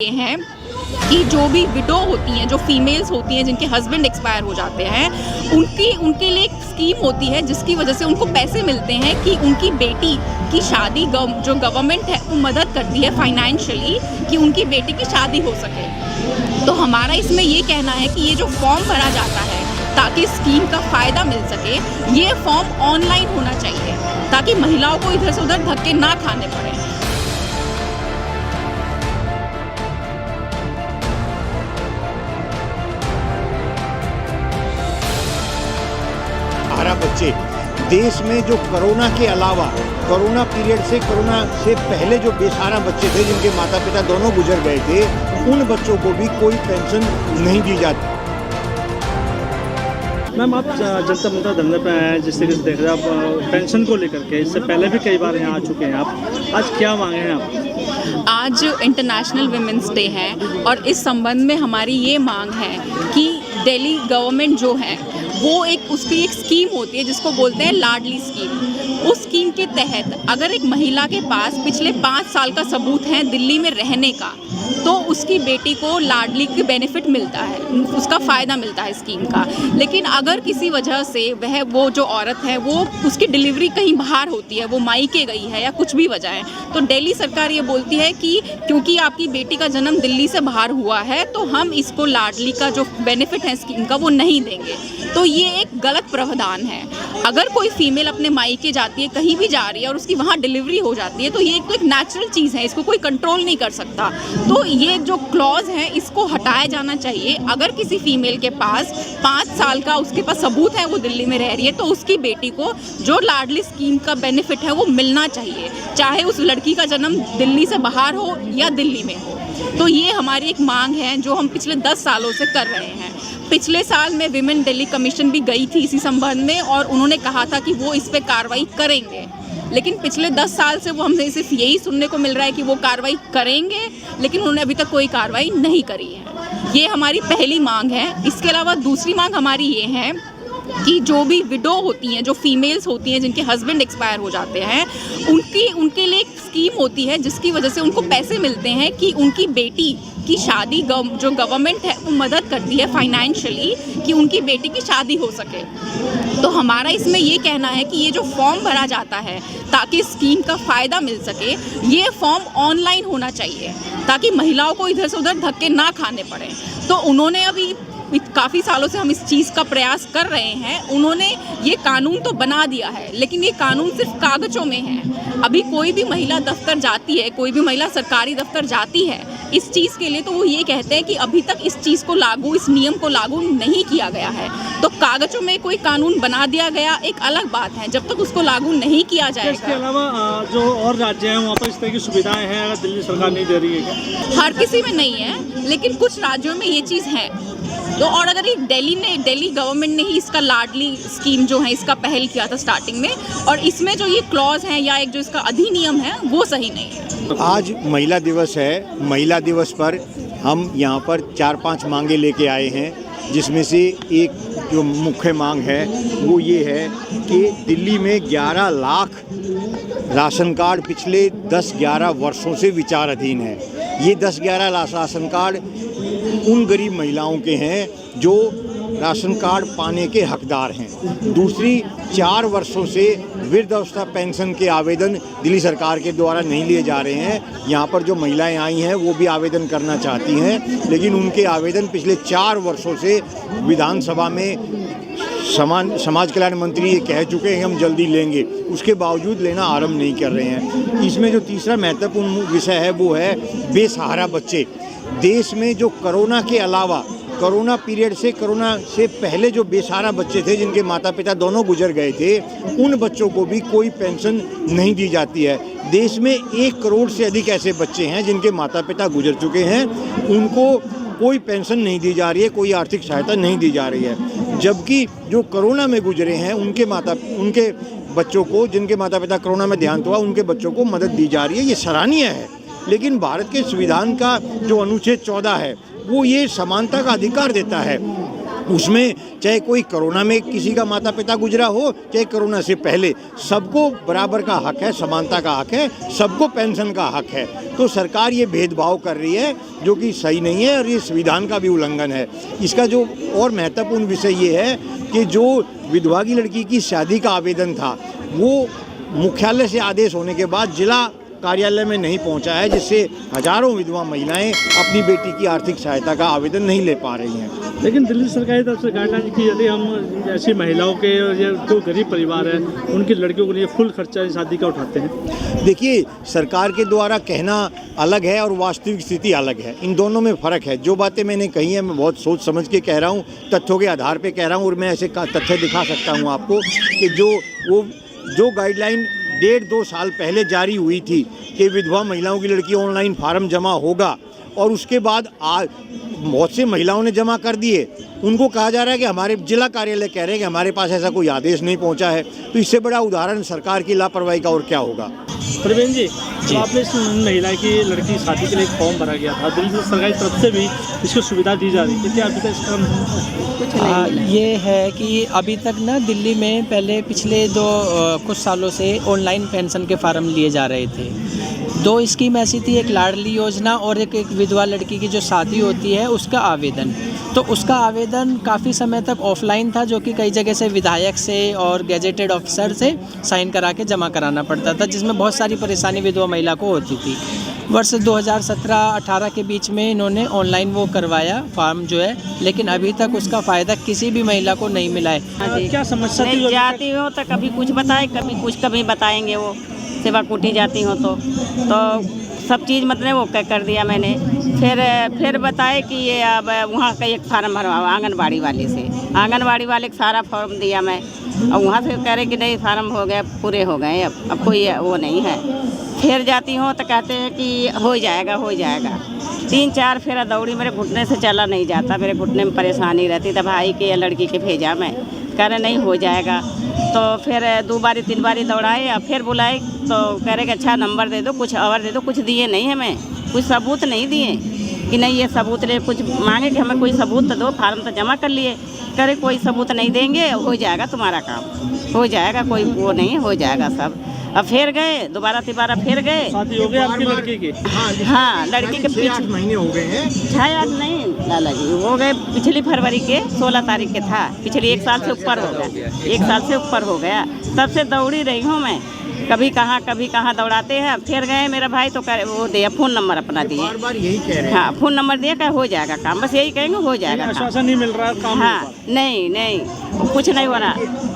ये हैं कि जो भी विडो होती हैं, जो फीमेल्स होती हैं जिनके हस्बैंड एक्सपायर हो जाते हैं, उनके लिए एक स्कीम होती है जिसकी वजह से उनको पैसे मिलते हैं कि उनकी बेटी की शादी जो गवर्नमेंट है वो मदद करती है फाइनेंशियली कि उनकी बेटी की शादी हो सके। तो हमारा इसमें ये कहना है कि ये जो फॉर्म भरा जाता है ताकि स्कीम का फ़ायदा मिल सके, ये फॉर्म ऑनलाइन होना चाहिए ताकि महिलाओं को इधर से उधर धक्के ना खाने पड़े। 12 बच्चे देश में जो कोरोना के अलावा कोरोना पीरियड से कोरोना से पहले जो बेसहारा बच्चे थे जिनके माता पिता दोनों गुजर गए थे, उन बच्चों को भी कोई पेंशन नहीं दी जाती। मैम, आप जनता मुद्दा धरने पे आए हैं, जिस तरीके से देख रहे हैं आप पेंशन को लेकर के, इससे पहले भी कई बार यहाँ आ चुके हैं आप, आज क्या मांगे हैं आप? आज इंटरनेशनल विमेंस डे है और इस संबंध में हमारी ये मांग है कि दिल्ली गवर्नमेंट जो है वो उसकी एक स्कीम होती है जिसको बोलते हैं लाडली स्कीम। उस स्कीम के तहत अगर एक महिला के पास पिछले 5 साल का सबूत है दिल्ली में रहने का, तो उसकी बेटी को लाडली की बेनिफिट मिलता है, उसका फ़ायदा मिलता है स्कीम का। लेकिन अगर किसी वजह से वो जो औरत है वो उसकी डिलीवरी कहीं बाहर होती है, वो मायके गई है या कुछ भी वजह है, तो दिल्ली सरकार ये बोलती है कि क्योंकि आपकी बेटी का जन्म दिल्ली से बाहर हुआ है तो हम इसको लाडली का जो बेनिफिट है स्कीम का वो नहीं देंगे। तो ये एक गलत प्रावधान है। अगर कोई फीमेल अपने मायके जाती है, कहीं भी जा रही है और उसकी वहाँ डिलीवरी हो जाती है, तो ये एक नेचुरल चीज़ है, इसको कोई कंट्रोल नहीं कर सकता। तो ये जो क्लॉज है इसको हटाया जाना चाहिए। अगर किसी फीमेल के पास 5 साल का उसके पास सबूत है, वो दिल्ली में रह रही है, तो उसकी बेटी को जो लाडली स्कीम का बेनिफिट है वो मिलना चाहिए, चाहे उस लड़की का जन्म दिल्ली से बाहर हो या दिल्ली में हो। तो ये हमारी एक मांग है जो हम पिछले 10 सालों से कर रहे हैं। पिछले साल में विमेन दिल्ली कमीशन भी गई थी इसी संबंध में और उन्होंने कहा था कि वो इस पे कार्रवाई करेंगे, लेकिन पिछले 10 साल से वो हमसे सिर्फ यही सुनने को मिल रहा है कि वो कार्रवाई करेंगे, लेकिन उन्होंने अभी तक कोई कार्रवाई नहीं करी है। ये हमारी पहली मांग है। इसके अलावा दूसरी मांग हमारी ये है कि जो भी विडो होती हैं, जो फीमेल्स होती हैं जिनके हस्बैंड एक्सपायर हो जाते हैं, उनके लिए एक स्कीम होती है जिसकी वजह से उनको पैसे मिलते हैं कि उनकी बेटी की शादी जो गवर्नमेंट है वो मदद करती है फाइनेंशियली कि उनकी बेटी की शादी हो सके। तो हमारा इसमें ये कहना है कि ये जो फॉर्म भरा जाता है ताकि स्कीम का फ़ायदा मिल सके, ये फॉर्म ऑनलाइन होना चाहिए ताकि महिलाओं को इधर से उधर धक्के ना खाने पड़े। तो उन्होंने अभी काफ़ी सालों से हम इस चीज़ का प्रयास कर रहे हैं, उन्होंने ये कानून तो बना दिया है, लेकिन ये कानून सिर्फ कागज़ों में है। अभी कोई भी महिला दफ्तर जाती है, कोई भी महिला सरकारी दफ्तर जाती है इस चीज़ के लिए, तो वो ये कहते हैं कि अभी तक इस चीज़ को इस नियम को लागू नहीं किया गया है। तो कागज़ों में कोई कानून बना दिया गया एक अलग बात है, जब तक उसको लागू नहीं किया जाएगा। इसके अलावा जो और राज्य हैं वहाँ पर इस तरह की सुविधाएं हैं, अगर दिल्ली सरकार नहीं दे रही है क्या? हर किसी में नहीं है, लेकिन कुछ राज्यों में ये चीज़ है। तो और अगर दिल्ली गवर्नमेंट ने ही इसका लाडली स्कीम जो है इसका पहल किया था स्टार्टिंग में, और इसमें जो ये क्लॉज है या एक जो इसका अधिनियम है वो सही नहीं है। आज महिला दिवस है। महिला दिवस पर हम यहाँ पर 4-5 मांगे लेके आए हैं, जिसमें से एक जो मुख्य मांग है वो ये है कि दिल्ली में 11 लाख राशन कार्ड पिछले 10-11 वर्षों से विचाराधीन है। ये 10-11 राशन कार्ड उन गरीब महिलाओं के हैं जो राशन कार्ड पाने के हकदार हैं। दूसरी, 4 वर्षों से वृद्धावस्था पेंशन के आवेदन दिल्ली सरकार के द्वारा नहीं लिए जा रहे हैं। यहाँ पर जो महिलाएं आई हैं वो भी आवेदन करना चाहती हैं, लेकिन उनके आवेदन पिछले 4 वर्षों से विधानसभा में समाज कल्याण मंत्री ये कह चुके हैं हम जल्दी लेंगे, उसके बावजूद लेना आरंभ नहीं कर रहे हैं। इसमें जो तीसरा महत्वपूर्ण विषय है वो है बेसहारा बच्चे। देश में जो कोरोना के अलावा कोरोना पीरियड से कोरोना से पहले जो बेसहारा बच्चे थे जिनके माता पिता दोनों गुजर गए थे, उन बच्चों को भी कोई पेंशन नहीं दी जाती है। देश में 1 करोड़ से अधिक ऐसे बच्चे हैं जिनके माता पिता गुजर चुके हैं, उनको कोई पेंशन नहीं दी जा रही है, कोई आर्थिक सहायता नहीं दी जा रही है। जबकि जो कोरोना में गुजरे हैं उनके बच्चों को, जिनके माता पिता कोरोना में देहांत हुआ, उनके बच्चों को मदद दी जा रही है। ये सराहनीय है। लेकिन भारत के संविधान का जो अनुच्छेद 14 है वो ये समानता का अधिकार देता है। उसमें चाहे कोई कोरोना में किसी का माता पिता गुजरा हो, चाहे कोरोना से पहले, सबको बराबर का हक है, समानता का हक है, सबको पेंशन का हक है। तो सरकार ये भेदभाव कर रही है जो कि सही नहीं है और ये संविधान का भी उल्लंघन है। इसका जो और महत्वपूर्ण विषय ये है कि जो विधवा की लड़की की शादी का आवेदन था वो मुख्यालय से आदेश होने के बाद जिला कार्यालय में नहीं पहुंचा है, जिससे हजारों विधवा महिलाएं अपनी बेटी की आर्थिक सहायता का आवेदन नहीं ले पा रही हैं। लेकिन दिल्ली सरकार की तरफ से गाइडलाइन की यदि हम ऐसी महिलाओं के या जो गरीब परिवार है उनकी लड़कियों के लिए फुल खर्चा शादी का उठाते हैं। देखिए, सरकार के द्वारा कहना अलग है और वास्तविक स्थिति अलग है, इन दोनों में फ़र्क है। जो बातें मैंने कही हैं मैं बहुत सोच समझ के कह रहा हूँ, तथ्यों के आधार पर कह रहा हूँ और मैं ऐसे तथ्य दिखा सकता हूँ आपको कि जो गाइडलाइन 1.5-2 साल पहले जारी हुई थी कि विधवा महिलाओं की लड़की ऑनलाइन फार्म जमा होगा और उसके बाद बहुत से महिलाओं ने जमा कर दिए, उनको कहा जा रहा है कि हमारे जिला कार्यालय कह रहे हैं कि हमारे पास ऐसा कोई आदेश नहीं पहुंचा है। तो इससे बड़ा उदाहरण सरकार की लापरवाही का और क्या होगा। प्रवीण जी, तो आपने इस महिला की लड़की शादी के लिए एक फॉर्म भरा गया था, दिल्ली सरकार की तरफ से भी इसको सुविधा दी जा रही है, क्या अभी तक इसका ये है कि अभी तक ना दिल्ली में पहले पिछले कुछ सालों से ऑनलाइन पेंशन के फार्म लिए जा रहे थे। 2 स्कीम ऐसी थी, एक लाडली योजना और एक विधवा लड़की की जो शादी होती है उसका आवेदन। तो उसका आवेदन काफ़ी समय तक ऑफलाइन था, जो कि कई जगह से विधायक से और गैजेटेड ऑफिसर से साइन करा के जमा कराना पड़ता था, जिसमें बहुत सारी परेशानी विधवा महिला को होती थी। वर्ष 2017-18 के बीच में इन्होंने ऑनलाइन वो करवाया फॉर्म जो है, लेकिन अभी तक उसका फ़ायदा किसी भी महिला को नहीं मिला है। क्या समस्या थी? नहीं जाती हो तो कभी कुछ बताए, कभी कुछ, कभी बताएंगे वो सेवा कुटी जाती हो तो सब चीज़ मतलब वो कर दिया मैंने। फिर बताए कि ये अब वहाँ का एक फार्म भरवाओ आंगनबाड़ी वाले से, आंगनबाड़ी वाले को सारा फॉर्म दिया मैं और वहाँ से कह रहे कि नहीं फार्म हो गया, पूरे हो गए, अब कोई वो नहीं है। फिर जाती हूँ तो कहते हैं कि हो जाएगा 3-4 फेरा दौड़ी, मेरे घुटने से चला नहीं जाता, मेरे घुटने में परेशानी रहती। तो भाई के या लड़की के भेजा मैं, कह रहे नहीं हो जाएगा। तो फिर 2 बारी 3 बारी दौड़ाए और फिर बुलाए तो कह रहे कि अच्छा नंबर दे दो, कुछ और दे दो। कुछ दिए नहीं हमें, कुछ सबूत नहीं दिए कि नहीं ये सबूत ले, कुछ मांगे कि हमें कोई सबूत तो दो, फार्म तो जमा कर लिए। कह रहे कोई सबूत नहीं देंगे, हो जाएगा तुम्हारा काम, हो जाएगा, कोई वो नहीं, हो जाएगा सब। अब फिर गए दोबारा तिबारा, फिर गए। शादी हो गई आपकी लड़की की? हाँ, लड़की के 6-8 महीने हो गए हैं। 6-8 नहीं लाला जी, हो गए पिछली फरवरी के 16 तारीख के था, पिछली 1 साल से ऊपर हो गया, 1 साल से ऊपर हो गया। तब से दौड़ी रही हूँ मैं, कभी कहाँ दौड़ाते हैं। फिर गए मेरा भाई तो वो दिया फ़ोन नंबर अपना दिए, बार यही कह रहे हैं। हाँ फ़ोन नंबर दिया, क्या हो जाएगा काम, बस यही कहेंगे हो जाएगा काम। आश्वासन नहीं मिल रहा काम? हाँ नहीं कुछ नहीं हो रहा।